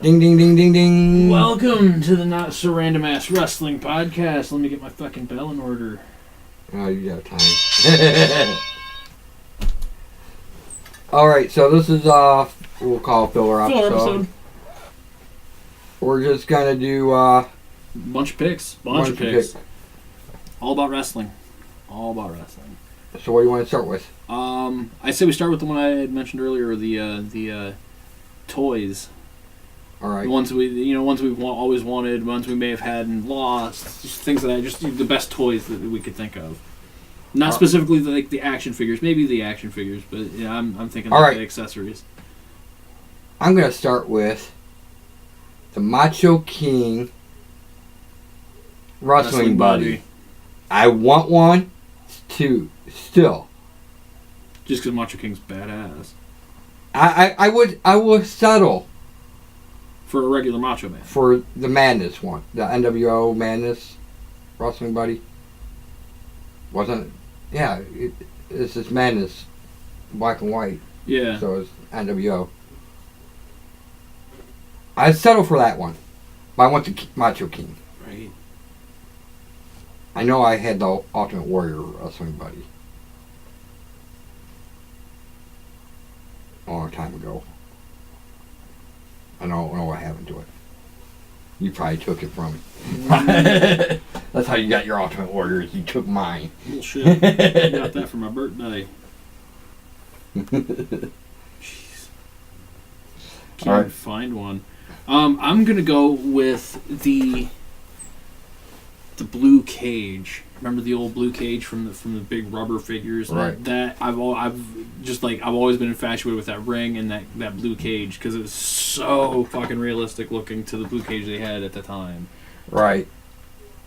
Ding, ding, ding, ding, ding. Welcome to the Not So Random Ass Wrestling Podcast. Let me get my fucking bell in order. Oh, you got time. Alright, so this is, we'll call it filler episode. We're just gonna do, bunch of picks. Bunch of picks. All about wrestling. All about wrestling. So what do you want to start with? I say we start with the one I had mentioned earlier, the toys. All right. The ones we've always wanted, ones we may have had and lost, just things that the best toys that we could think of. Not specifically the action figures, maybe the action figures, but yeah, I'm thinking the accessories. I'm gonna start with the Macho King wrestling buddy. I want one still. Just because Macho King's badass. I would settle for a regular Macho Man. For the Madness one. The NWO Madness wrestling buddy. Wasn't it? Yeah, it's just Madness. Black and white. Yeah. So it's NWO. I'd settle for that one. But I want the Macho King. Right. I know I had the Ultimate Warrior wrestling buddy. A long time ago. I don't know what happened to it. You probably took it from me. That's how you got your Ultimate Warriors. You took mine. Bullshit. I got that for my birthday. Jeez. Can't find one. I'm gonna go with the blue cage. Remember the old blue cage from the big rubber figures? Right. That I've always been infatuated with that ring and that blue cage because it was so fucking realistic looking to the blue cage they had at the time. Right.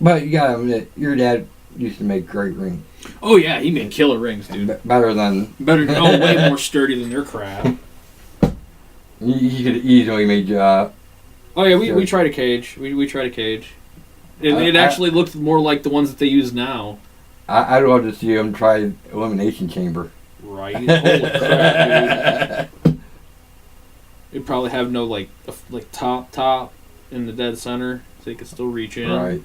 But you gotta admit, your dad used to make great rings. Oh yeah, he made killer rings, dude. Better than way more sturdy than their crap. He could easily make. Oh yeah, we tried a cage. We tried a cage. It actually looked more like the ones that they use now. I'd love to see him try Elimination Chamber. Right. Holy crap, dude. It'd probably have no like top in the dead center, so you could still reach in. Right.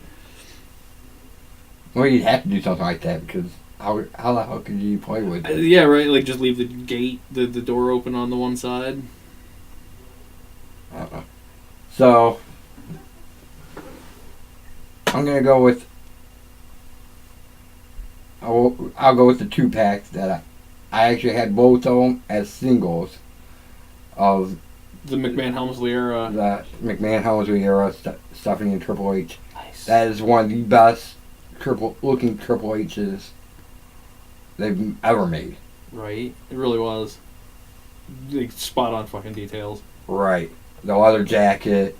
Well, you'd have to do something like that because how the hell could you play with it? Yeah, right. Like just leave the gate, the door open on the one side. So I'm gonna go with. I'll go with the 2-packs that I actually had both of them as singles of the McMahon-Helmsley era. The McMahon-Helmsley era, Stephanie and Triple H. Nice. That is one of the best looking Triple H's they've ever made. Right. It really was. Like, spot on fucking details. Right. The leather jacket.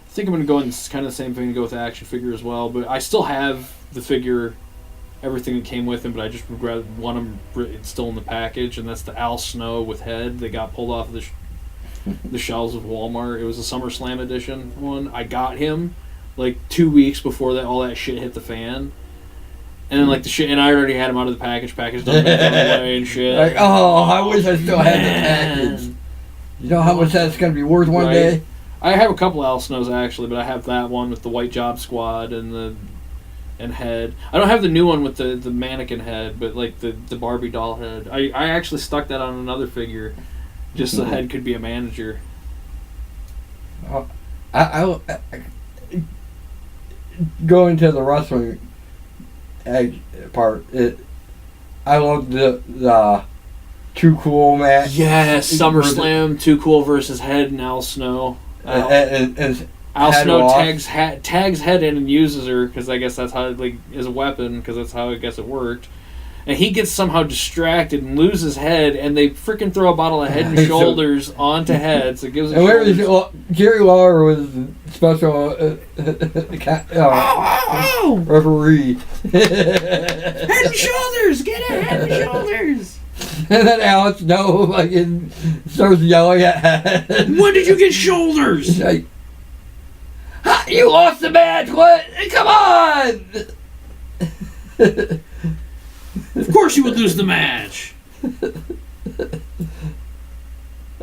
I think I'm going to go in kind of the same thing and go with the action figure as well, but I still have the figure, everything that came with him, but I just would rather want him it's still in the package, and that's the Al Snow with head that got pulled off of the shelves of Walmart. It was a SummerSlam edition one. I got him like 2 weeks before all that shit hit the fan. And then like the shit, and I already had him out of the package done away and shit. Like, oh, I wish I still had the package. You know how much that's going to be worth one day? I have a couple Al Snows actually, but I have that one with the White Job Squad and head. I don't have the new one with the mannequin head, but like the Barbie doll head. I actually stuck that on another figure, just so the head could be a manager. I going to the wrestling part. I love the Too Cool match. Yes, SummerSlam, Too Cool versus Head and Al Snow. And Al Snow tags Head in and uses her because I guess that's how as a weapon because that's how I guess it worked. And he gets somehow distracted and loses Head, and they freaking throw a bottle of Head and Shoulders onto Head, so it gives him Jerry Lawler was special referee. Head and Shoulders! Get it! Head and Shoulders! And then Alex Snow starts yelling at Head. When did you get shoulders? He's like, you lost the match! What? Come on! Of course you would lose the match.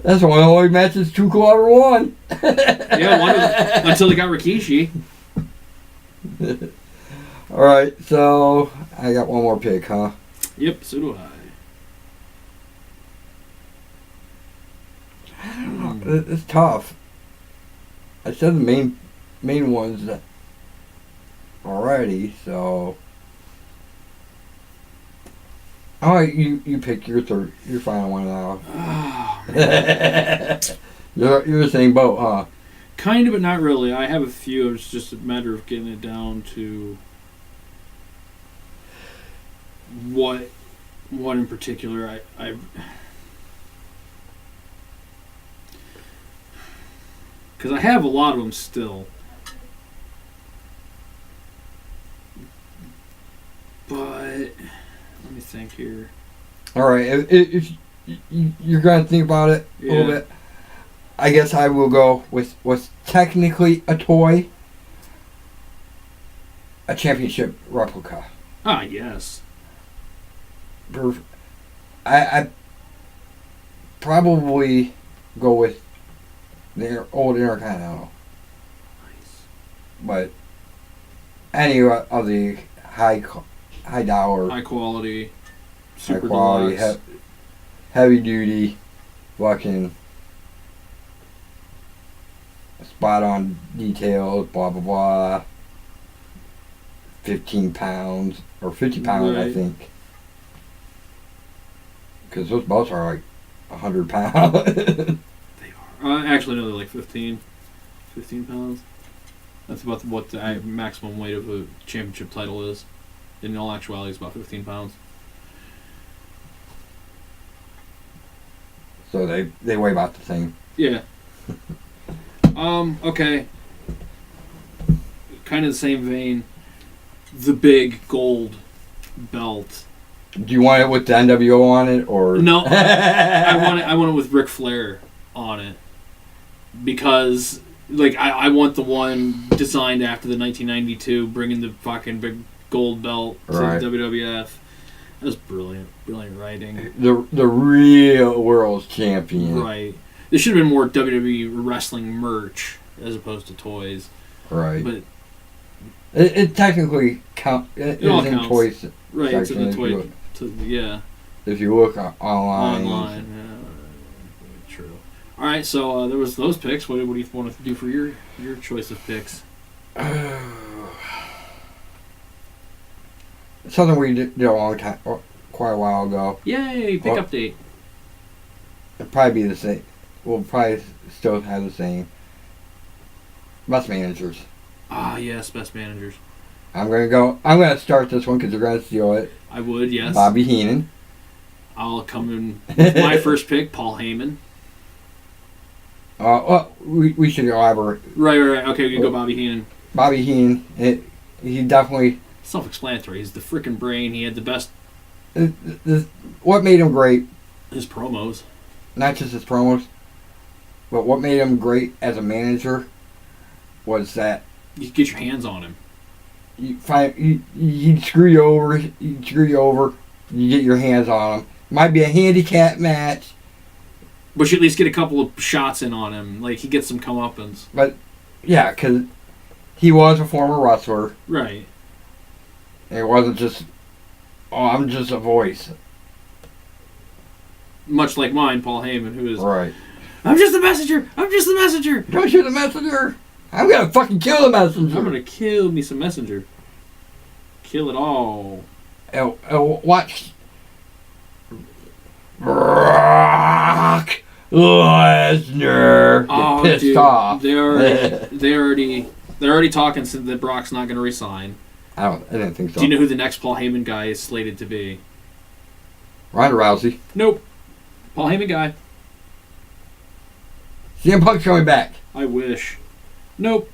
That's one of the only matches True Color won. Yeah, until they got Rikishi. Alright, so I got one more pick, huh? Yep, so do I. I don't know. It's tough. I said the main ones already, so. Alright, you pick your final one now. Oh, You're the same boat, huh? kind of, but not really. I have a few. It's just a matter of getting it down to what in particular I because I have a lot of them still, but let me think here. Alright, if you're going to think about it a little bit, I guess I will go with what's technically a toy, a championship replica. Ah, yes. I probably go with the old Intercontinental. Nice. But any of the high dollar, High quality, super high quality, deluxe. heavy duty, fucking spot on details, blah blah blah. 15 pounds or 50 pounds, I Right. think. Because those belts are like 100 pounds. They are. Actually, no, they're like 15 pounds. That's about what the maximum weight of a championship title is. In all actuality, it's about 15 pounds. So they weigh about the same. Yeah. Okay. Kind of the same vein. The big gold belt. Do you want it with the NWO on it or No, I want it with Ric Flair on it because, like, I want the one designed after the 1992, bringing the fucking big gold belt to Right. the WWF. That was brilliant writing. the real world's champion? Right. There should have been more WWE wrestling merch as opposed to toys. Right. But It technically count. It all is in counts. toys right, it's section in the if toy. you look- Yeah. If you look online. Online. Yeah, true. All right, so there was those picks. What do you want to do for your choice of picks? Something we did a long time, quite a while ago. Yay! Pick update. It'll probably be the same. We'll probably still have the same. Best managers. Ah, yes, best managers. I'm gonna start this one because you're gonna steal it. I would, yes. Bobby Heenan. I'll come in with my first pick, Paul Heyman. Well, we should elaborate. Right. Okay, we can go Bobby Heenan. Bobby Heenan. He definitely. Self-explanatory. He's the freaking brain. He had the best. What made him great? His promos. Not just his promos, but what made him great as a manager was that You could get your hands on him. he'd screw you over. You get your hands on him. Might be a handicap match, But you at least get a couple of shots in on him. Like, he gets some comeuppance. but yeah, because he was a former wrestler. Right. And it wasn't just, oh, I'm just a voice. Much like mine, Paul Heyman, who is, Right. I'm just the messenger! I'm just the messenger! Don't shoot the messenger! I'm gonna fucking kill the messenger! I'm gonna kill me some messenger. Kill it all. Watch. Brock Lesnar. Oh, Get pissed dude, off. They're already talking that Brock's not gonna resign. I didn't think so. Do you know who the next Paul Heyman guy is slated to be? Ronda Rousey. Nope. Paul Heyman guy. CM Punk's coming back. I wish. Nope.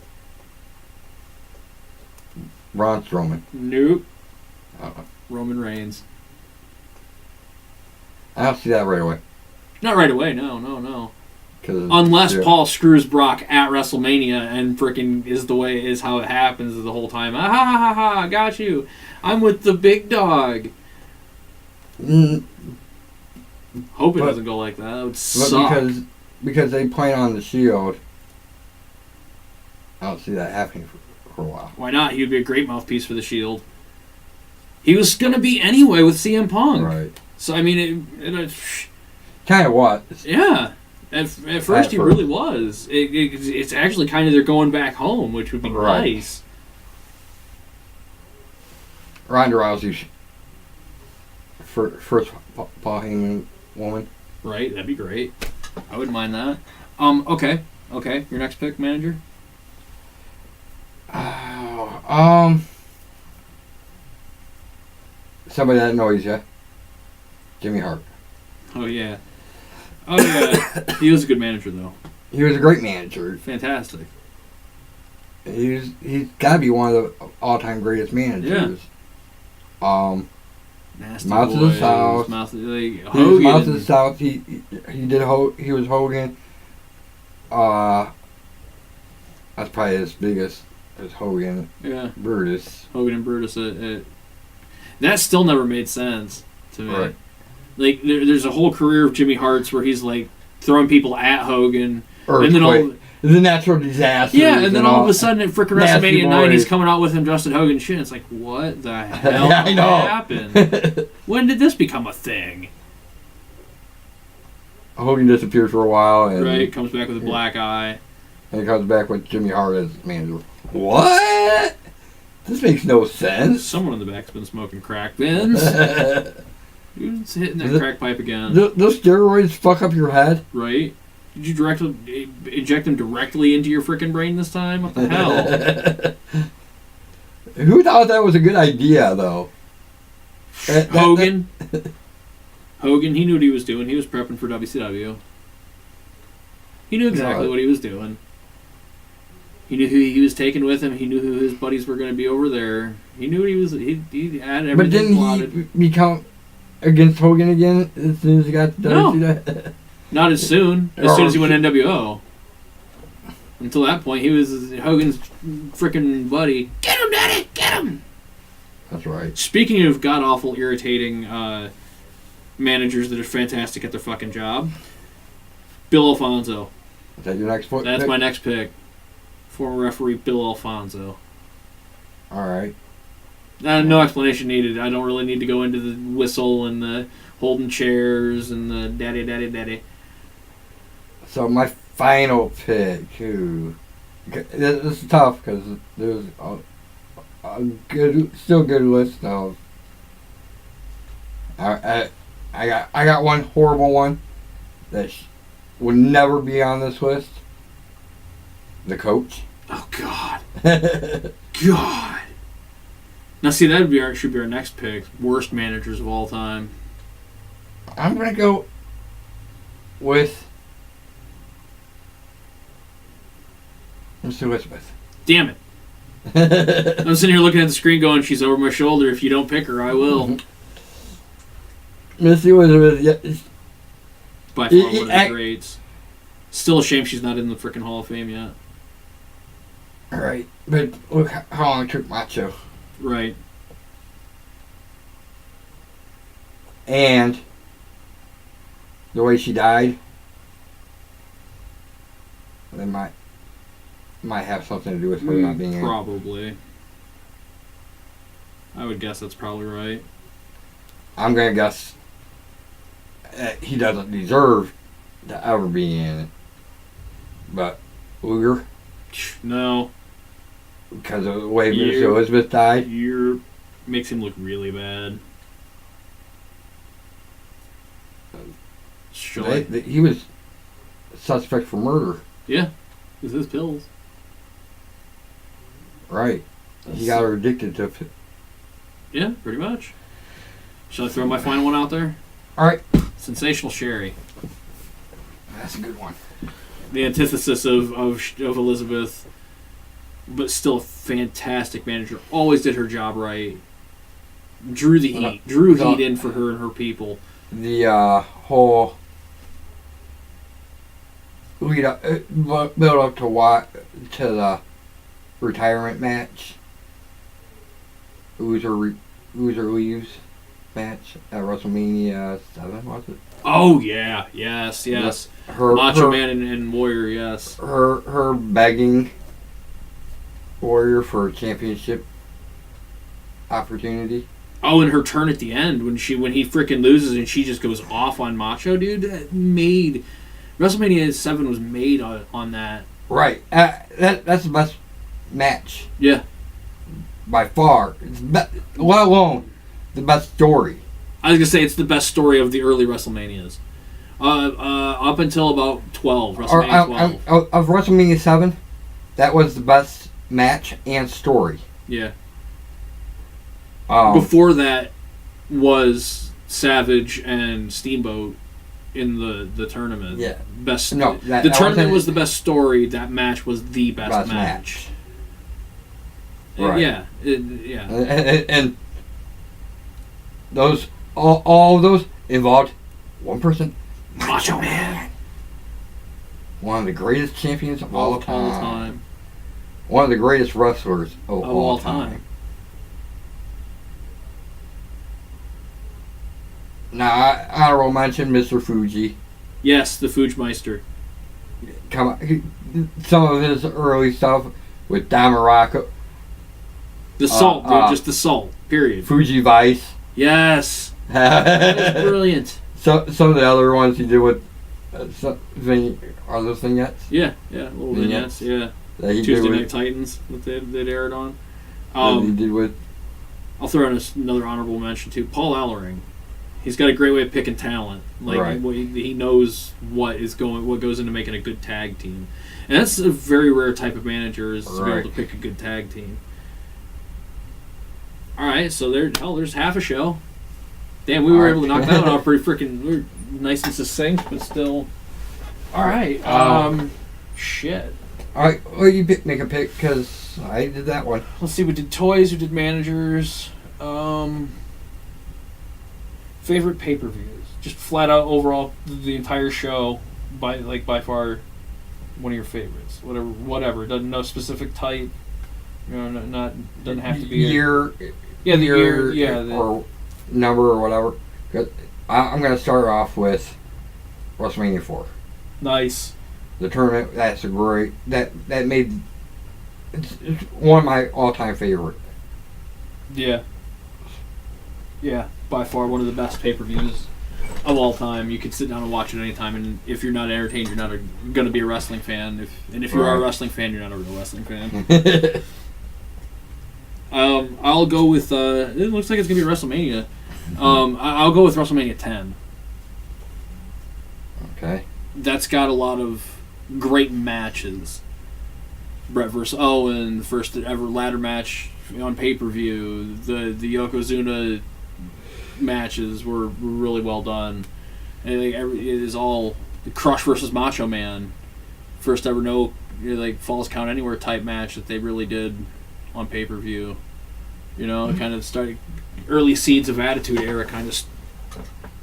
Braun Strowman. Nope. Uh-oh. Roman Reigns. I don't see that right away. Not right away, no. 'Cause Unless yeah. Paul screws Brock at WrestleMania and frickin' is how it happens the whole time. Ah ha ha ha! Got you. I'm with the big dog. Mm, Hope it But- doesn't go like that. That would but suck. because because they plan on the Shield. I don't see that happening for a while. Why not? He would be a great mouthpiece for the Shield. He was going to be anyway with CM Punk. Right. So, I mean, Kind of what? yeah. At first, he really was. It's actually kind of they're going back home, which would be nice. Ronda Rousey's first Paul Heyman woman. Right, that'd be great. I wouldn't mind that. Okay. Your next pick, manager? Somebody that annoys you. Jimmy Hart. Oh yeah. He was a good manager, though. He was a great manager. Fantastic. He's got to be one of the all-time greatest managers. Yeah. Nasty Mouth Boys, of the South. Mouth of the South. He was Hogan. That's probably his biggest as Hogan. Yeah. Brutus. Hogan and Brutus. That still never made sense to me. Right. Like there's a whole career of Jimmy Hart's where he's like throwing people at Hogan, and then the natural disaster. Yeah, and then all of a sudden at frickin' WrestleMania 9, he's coming out with him Justin Hogan shit. It's like, what the hell happened? When did this become a thing? Hogan disappears for a while, and comes back with a black eye, and he comes back with Jimmy Hart as manager. What? This makes no sense. Someone in the back's been smoking crack, Vince. Who's hitting that crack pipe again? Those steroids fuck up your head? Right? Did you inject them directly into your frickin' brain this time? What the hell? Who thought that was a good idea, though? Hogan. Hogan, he knew what he was doing. He was prepping for WCW. He knew exactly what he was doing. He knew who he was taking with him. He knew who his buddies were going to be over there. He knew what he was. He had everything But didn't plotted. he become against Hogan again as soon as he got to WCW? Not as soon. As soon as he went NWO. Until that point, he was Hogan's frickin' buddy. Get him, Daddy! Get him! That's right. Speaking of god-awful, irritating managers that are fantastic at their fucking job, Bill Alfonso. Is that your next pick? That's my next pick. Former referee Bill Alfonso. All right. No explanation needed. I don't really need to go into the whistle and the holding chairs and the daddy. So my final pick, this is tough because there's still good list of. I got one horrible one that would never be on this list. The Coach. Oh God. God. Now see, that should be our next pick. Worst managers of all time. I'm gonna go with Mr. Elizabeth. Damn it. I'm sitting here looking at the screen going, she's over my shoulder. If you don't pick her, I will. Mm-hmm. Miss Elizabeth, yeah. By far one of the greats. Still a shame she's not in the freaking Hall of Fame yet. Right. But look how long it took Macho. Right. And the way she died, they might have something to do with her not being in. Probably. I would guess that's probably right. I'm going to guess he doesn't deserve to ever be in it. But Luger? No. Because of the way Miss Elizabeth died? Makes him look really bad. He was suspect for murder. Yeah. It was his pills. Right. He got her addicted to it. Yeah, pretty much. Shall I throw my final one out there? Alright. Sensational Sherry. That's a good one. The antithesis of Elizabeth, but still a fantastic manager. Always did her job right. Drew the heat. Drew heat in for her and her people. The whole lead up, build up to the retirement match. Loser leaves match at WrestleMania 7, was it? Oh yeah, yes. Macho Man and Warrior, yes. Her begging Warrior for a championship opportunity. Oh, and her turn at the end when he freaking loses and she just goes off on Macho, dude. That made WrestleMania 7 was made on that. Right. That's the best match. Yeah. By far. Let alone the best story. I was gonna say it's the best story of the early WrestleManias. Up until about 12, WrestleMania 12. Of WrestleMania 7, that was the best match and story. Yeah. Um, Before that was Savage and Steamboat in the tournament. Yeah. Best. No, the tournament was the best story. That match was the best match. Right. Yeah. And those all of those involved one person, Macho Man. One of the greatest champions of all time. One of the greatest wrestlers of all time. Now, honorable mention, Mr. Fuji. Yes, the Fujimeister. Come on, some of his early stuff with Don Morocco. The salt, dude, just the salt. Period. Fuji Vice. Yes, that was brilliant. Some of the other ones he did with are those vignettes? Yeah, little vignettes. Yeah, that he Tuesday did Night Titans that they'd aired on. That he did with. I'll throw in another honorable mention too. Paul Ellering. He's got a great way of picking talent. Like he knows what goes into making a good tag team, and that's a very rare type of manager is to be able to pick a good tag team. All right, so there's half a show. Damn, we were able to knock that one off pretty freaking. We were nice and succinct, but still. All right. Shit. All right. Well, you make a pick because I did that one. Let's see. We did toys. We did managers. Favorite pay-per-views, just flat out overall the entire show, by far one of your favorites. Whatever. Doesn't no specific type. Doesn't have to be year. The year. Yeah. Or number or whatever. I'm gonna start off with WrestleMania 4. Nice. The tournament. That's a great. That made. It's one of my all-time favorite. Yeah. Yeah. By far one of the best pay-per-views of all time. You can sit down and watch it anytime, and if you're not entertained, you're not going to be a wrestling fan. If you are a wrestling fan, you're not a real wrestling fan. I'll go with. It looks like it's going to be WrestleMania. I'll go with WrestleMania 10. Okay. That's got a lot of great matches. Bret vs. Owen, the first ever ladder match on pay-per-view. The Yokozuna matches were really well done, and it is all Crush versus Macho Man, first ever Falls Count Anywhere type match that they really did on pay-per-view. It kind of started early seeds of Attitude Era kind of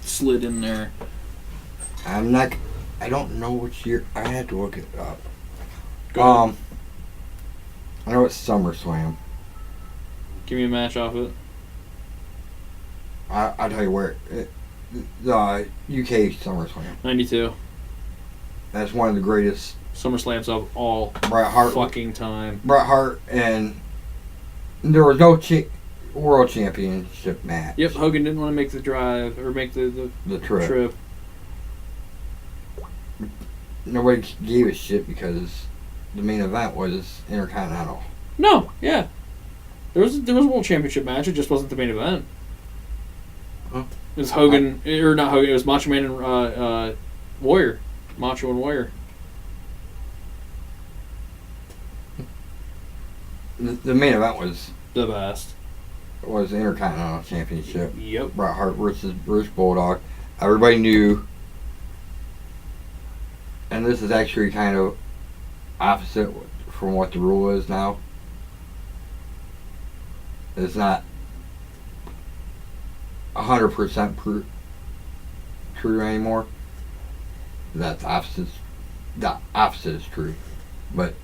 slid in there. I don't know which year. I had to look it up. I know it's SummerSlam. Give me a match off it. I'll tell you where. The UK SummerSlam. 92. That's one of the greatest SummerSlams of all Bret Hart fucking time. Bret Hart, and there was no World Championship match. Yep, Hogan didn't want to make the drive or make the trip. Nobody gave a shit because the main event was Intercontinental. No, yeah. There was a World Championship match, it just wasn't the main event. Huh? It was Hogan, or not Hogan, it was Macho Man and Warrior. Macho and Warrior. The main event was the best. Was the Intercontinental Championship. Yep. Bret Hart versus Bruce Bulldog. Everybody knew, and this is actually kind of opposite from what the rule is now. It's not 100% true anymore. That's opposite. The opposite is true, but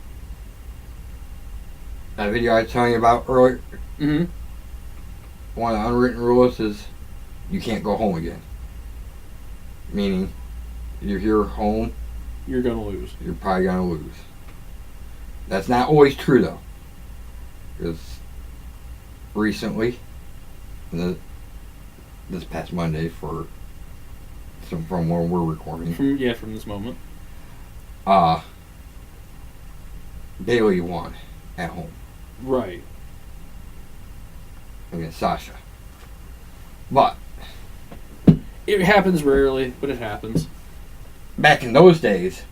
that video I was telling you about earlier. Mm-hmm. One of the unwritten rules is you can't go home again. meaning you're here home, You're gonna lose. you're probably gonna lose. That's not always true though, because recently, this past Monday from where we're recording, From this moment. Bailey won at home Right. against Sasha. But It happens rarely, but it happens. back in those days,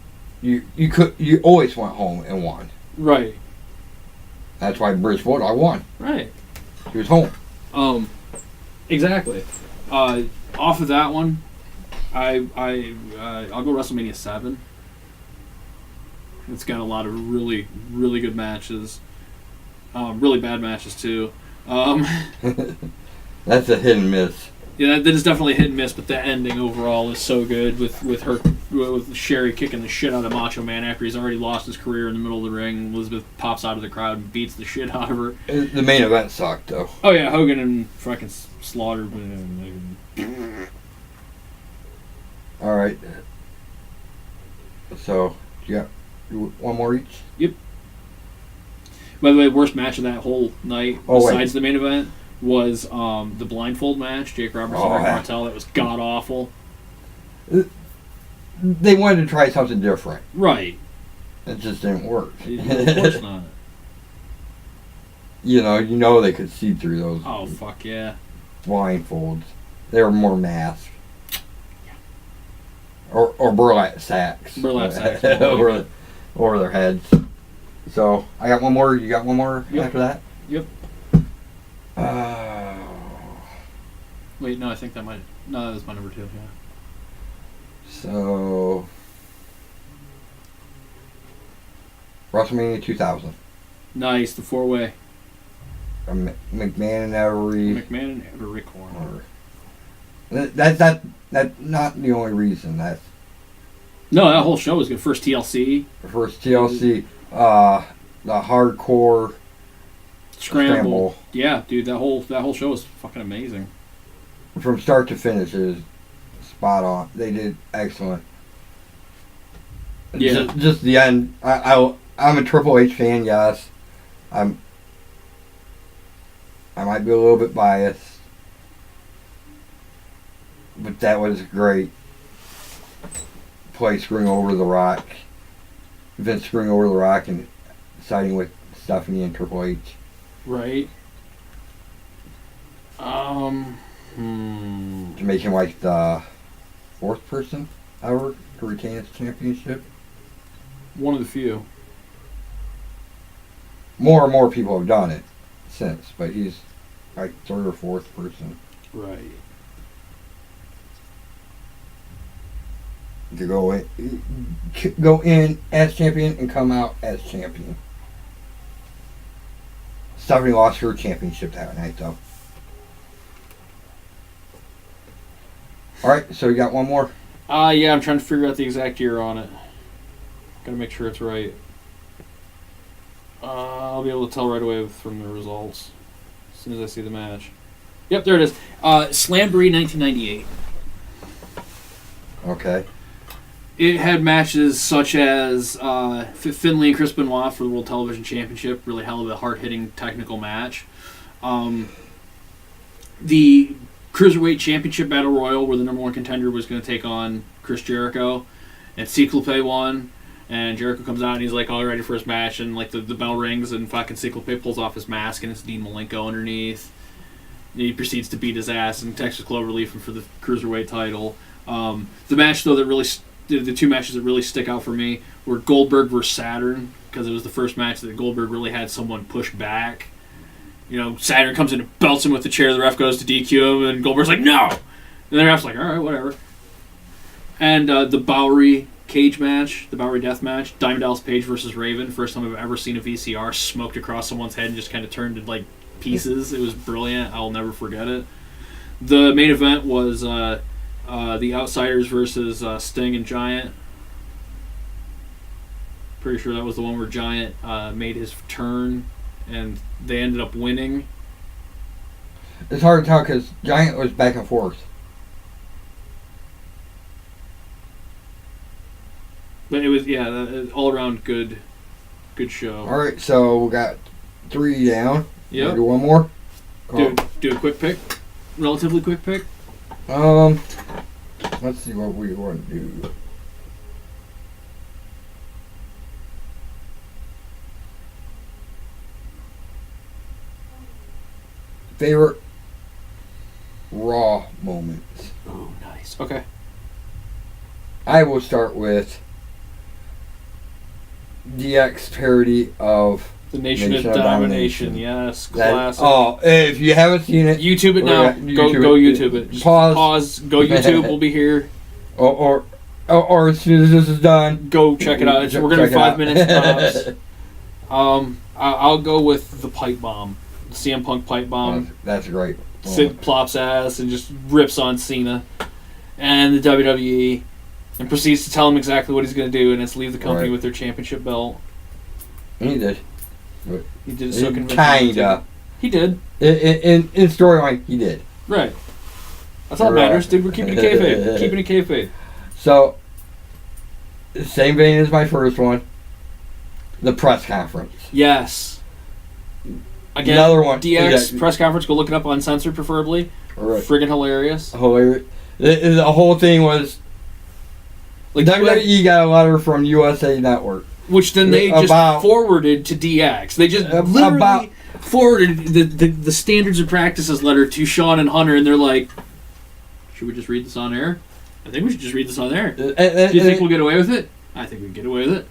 you always went home and won. Right. That's why Bridgewater won. Right. He was home. Exactly. Off of that one, I'll go WrestleMania 7. It's got a lot of really, really good matches. Really bad matches too. That's a hit and miss. Yeah, that is definitely hit and miss, but the ending overall is so good with Sherry kicking the shit out of Macho Man after he's already lost his career in the middle of the ring. Elizabeth pops out of the crowd and beats the shit out of her. The main event sucked though. Oh yeah, Hogan and fucking Slaughter. All right. So you one more each. Yep. By the way, worst match of that whole night, besides the main event, was the blindfold match. Jake Roberts and Rick Martel. That was god awful. They wanted to try something different. Right. It just didn't work. Of course not. You know they could see through those. Oh fuck yeah. Blindfolds. They were more masked. Or burlap sacks. Burlap sacks. over their heads. So, I got one more. You got one more after that? Yep. Wait, no, I think that might... No, that was my number 2, yeah. So... WrestleMania 2000. Nice, the 4-way. McMahon and Every... McMahon and Every corner. That's not the only reason. That's No, that whole show was good. First TLC. The hardcore Scramble. Yeah, dude, that whole show was fucking amazing. From start to finish is spot on. They did excellent. Yeah. Just the end. I'm a Triple H fan, yes. I might be a little bit biased, but that was great. Play screwing over The Rock. Vince screwing over The Rock and siding with Stephanie and Triple H. Right. To make him like the 4th person ever to retain his championship. One of the few. More and more people have done it since, but he's like 3rd or 4th person. Right. To go in as champion and come out as champion. Stephanie lost her championship that night, though. Alright, so you got one more? Yeah, I'm trying to figure out the exact year on it. Gotta make sure it's right. I'll be able to tell right away from the results as soon as I see the match. Yep, there it is. Slamboree 1998. Okay. It had matches such as Finlay and Chris Benoit for the World Television Championship. Really hell of a hard-hitting technical match. The Cruiserweight Championship Battle Royal, where the number 1 contender was going to take on Chris Jericho. And Cyclope won. And Jericho comes out and he's like all ready for his match. And like the bell rings and fucking Cyclope pulls off his mask and it's Dean Malenko underneath. And he proceeds to beat his ass and Texas Cloverleaf him for the Cruiserweight title. The match, though, that really... The 2 matches that really stick out for me were Goldberg versus Saturn, because it was the first match that Goldberg really had someone push back. Saturn comes in and belts him with the chair, the ref goes to DQ him, and Goldberg's like, no! And the ref's like, alright, whatever. And the Bowery cage match, the Bowery death match, Diamond Dallas Page versus Raven, first time I've ever seen a VCR smoked across someone's head and just kind of turned into, like, pieces. It was brilliant. I'll never forget it. The main event was... the Outsiders versus Sting and Giant. Pretty sure that was the one where Giant made his turn and they ended up winning. It's hard to tell because Giant was back and forth. was all around good show. All right, so we got 3 down. Yep. Do one more. Do a quick pick, relatively quick pick. Let's see what we want to do. Favorite Raw moments. Oh, nice. Okay. I will start with DX parody of The Nation of Domination. Yes, classic. If you haven't seen it, YouTube it now. Go YouTube it. Pause. Go YouTube. We'll be here. Or as soon as this is done, go check it out. We're gonna be 5 minutes tops. I'll go with the pipe bomb, the CM Punk pipe bomb. That's great. Sid plops ass and just rips on Cena and the WWE, and proceeds to tell him exactly what he's gonna do, and it's leave the company with their championship belt. He did. He did it so convincingly. Kinda. He did. In storyline, he did. Right. That's all that matters, dude. We're keeping it kayfabe. Keeping it kayfabe. So, same vein as my first one. The press conference. Yes. Again, another one. DX press conference. Go look it up uncensored, preferably. Right. Friggin' hilarious. Hilarious. The whole thing was like WWE got a letter from USA Network, which then they just forwarded to DX. They just literally forwarded the standards and practices letter to Sean and Hunter, and they're like, "Should we just read this on air? I think we should just read this on air. Do you think we'll get away with it? I think we can get away with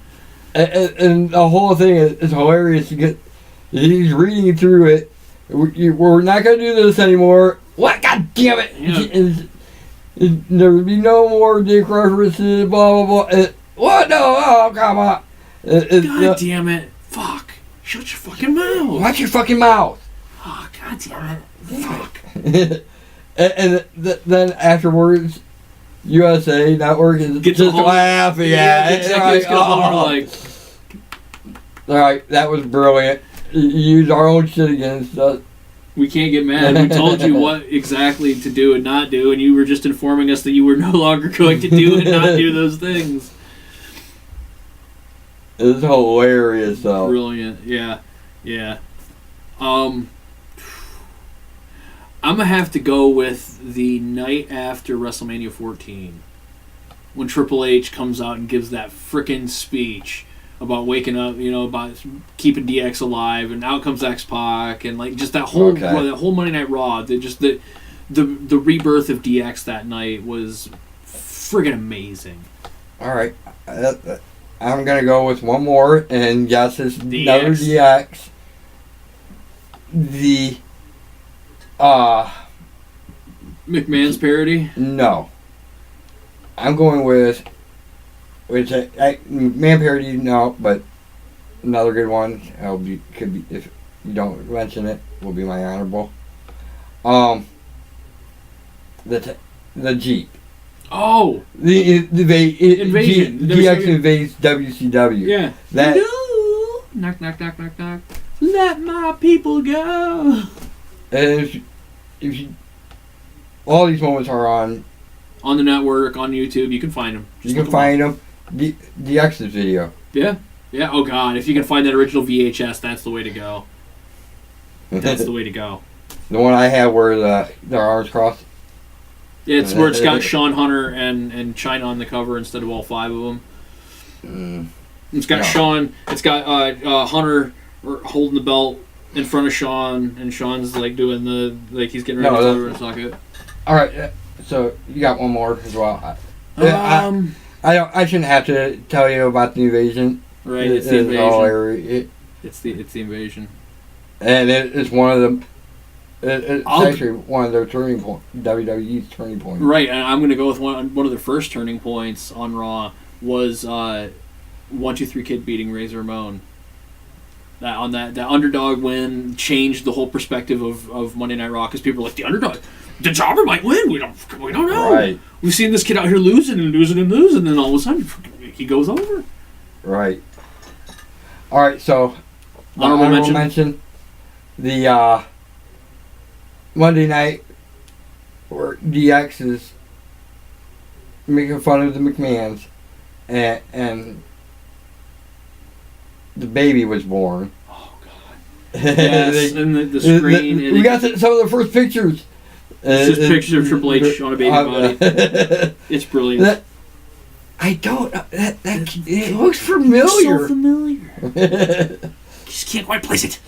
it." And the whole thing is hilarious. He's reading through it. We're not going to do this anymore. What? God damn it! Yeah. There would be no more dick references. Blah blah blah. What? No! Oh, come on! God damn it! Fuck! Shut your fucking mouth! Watch your fucking mouth! Oh, God damn it! Fuck! and then afterwards, USA Network is just laughing at it. Alright, that was brilliant. You use our own shit against us. We can't get mad. We told you what exactly to do and not do, and you were just informing us that you were no longer going to do and not do those things. It's hilarious, though. Brilliant, yeah. I'm gonna have to go with the night after WrestleMania 14, when Triple H comes out and gives that frickin' speech about waking up, about keeping DX alive, and out comes X-Pac, and like just that whole Monday Night Raw. The rebirth of DX that night was friggin' amazing. All right, I'm gonna go with one more, and yes, it's another DX. The McMahon's parody? No. I'm going with man parody, no, but another good one. Could be if you don't mention it, will be my honorable. The Jeep. Oh, the invasion. DX invades WCW. Yeah. That. Knock knock knock knock knock. Let my people go. And if you, all these moments are on the network, on YouTube. You can find them. You can find them. DX's video. Yeah. Oh God, if you can find that original VHS, that's the way to go. That's the way to go. The one I have where their arms crossed. Yeah, it's where it's got Sean Hunter and Chyna on the cover instead of all 5 of them. It's got Sean. It's got Hunter holding the belt in front of Sean, and Sean's like doing he's getting ready to deliver and suck it. All right, so you got one more as well. I shouldn't have to tell you about the invasion. Right, it's the invasion. It's the invasion, and it's one of them. It's actually one of their turning points, WWE's turning points. Right, and I'm going to go with one of their first turning points on Raw was 1-2-3 Kid beating Razor Ramon. That underdog win changed the whole perspective of Monday Night Raw, because people are like, the underdog, the jobber might win. We don't know. Right. We've seen this kid out here losing, and then all of a sudden he goes over. Right. All right. So honorable mention the Monday night where DX is making fun of the McMahons, and the baby was born. Oh God. Yes, and the screen. We got some of the first pictures. It's just pictures of Triple H on a baby body. It's brilliant. I don't. It looks familiar. So familiar. Just can't quite place it.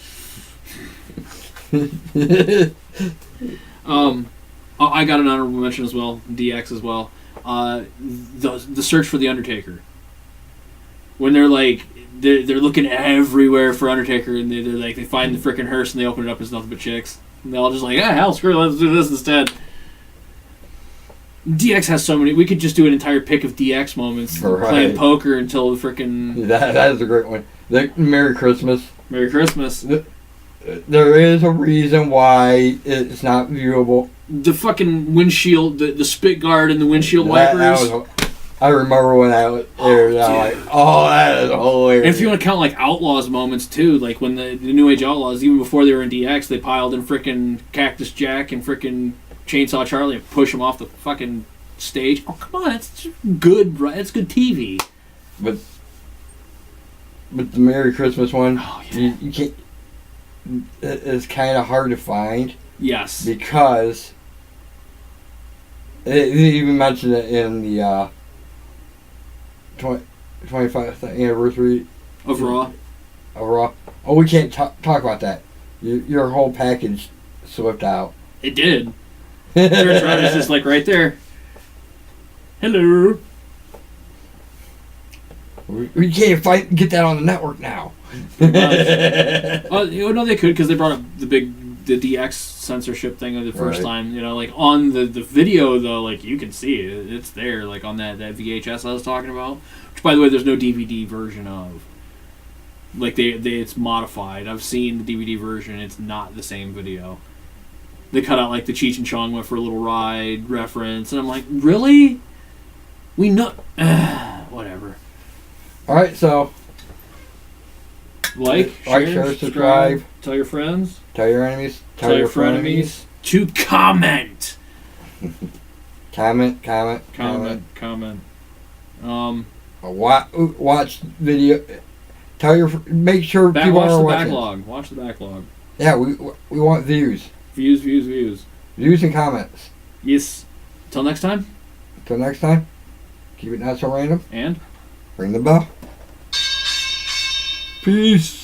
I got an honorable mention as well. DX as well. The search for the Undertaker. When they're like they're looking everywhere for Undertaker, and they're like they find the frickin' hearse and they open it up, it's nothing but chicks. And they're all just like, hell, screw it, let's do this instead. DX has so many. We could just do an entire pick of DX moments, playing poker until the frickin'. That is a great one. Merry Christmas. Merry Christmas. There is a reason why it's not viewable. The fucking windshield, the spit guard and the windshield wipers. I remember when I was there. That is hilarious. And if you want to count like Outlaws moments too, like when the New Age Outlaws, even before they were in DX, they piled in frickin' Cactus Jack and frickin' Chainsaw Charlie and push them off the fucking stage. Oh come on, it's good, right? It's good TV. But the Merry Christmas one, you can't. It's kind of hard to find. Yes. Because they even mentioned it in the 25th anniversary of Raw. Oh, we can't talk about that. Your whole package slipped out. It did. Turns around, it's just like right there. Hello. We can't get that on the network now. No, they could because they brought up the DX censorship thing the first time. You know, like on the video though, like you can see it. It's there, like on that VHS I was talking about. Which, by the way, there's no DVD version of. Like it's modified. I've seen the DVD version. It's not the same video. They cut out like the Cheech and Chong went for a little ride reference, and I'm like, really? We know. Whatever. All right, so. Like, share, subscribe. Tell your friends. Tell your enemies. Tell your frenemies. To comment. Comment. Watch video. Make sure people are watching. Watch the backlog. Yeah, we want views. Views. Views and comments. Yes. Till next time. Keep it not so random. And ring the bell. Peace.